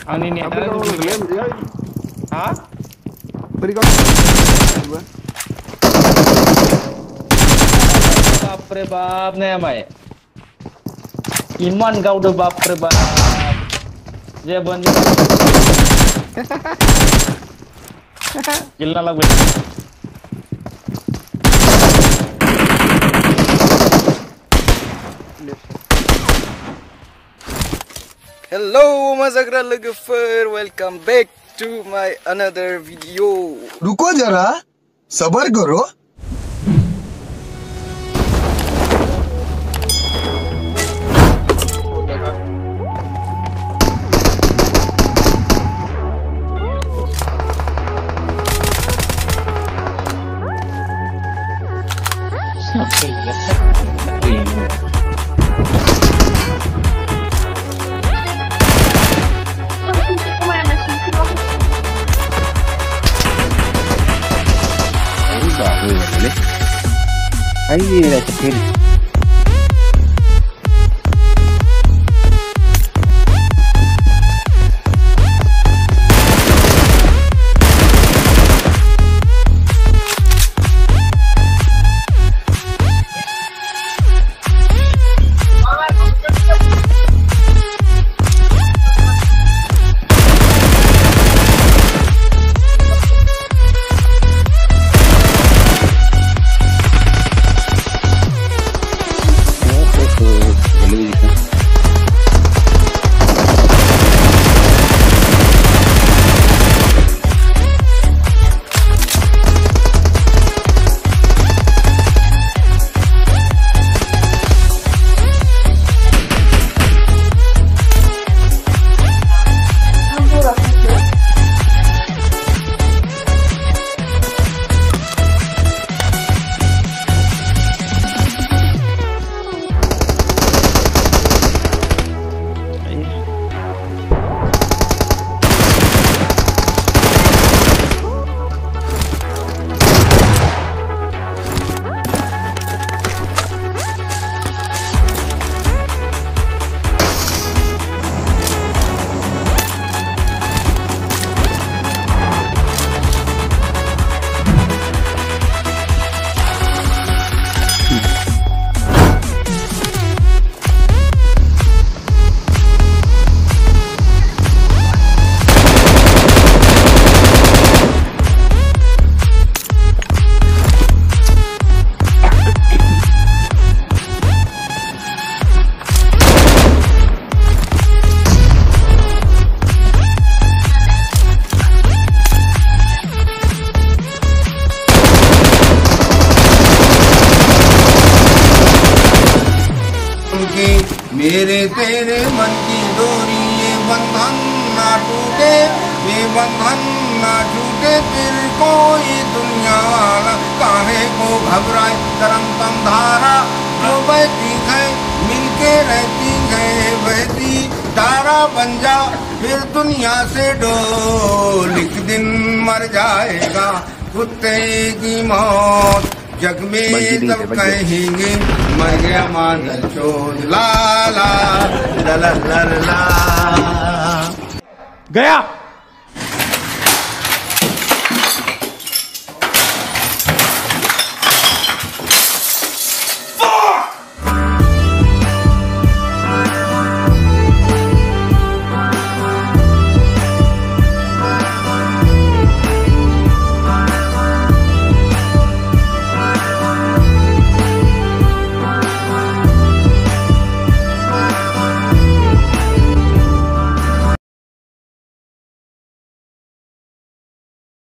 Ini Hah? Berikan. Bapre bap nih mai. Iman kau udah bapre bap. Dia banding. Gila lah gue. Hello jagra lwgwfwr, welcome back to my another video. रुको जरा सबर करो. Ahí la chequera. मेरे तेरे मन की डोरी ये बंधन ना टूटे, ये बंधन ना टूटे, फिर कोई दुनिया वाला काहे को घबराए. तरंगम धारा जो बहती है मिलके रहती है, बहती धारा बन जा फिर दुनिया से डोल. एक दिन मर जाएगा कुत्ते की मौत, जग में सब कहेंगे मर गया मादर चोद. ला ला ला ला ला ला. गया.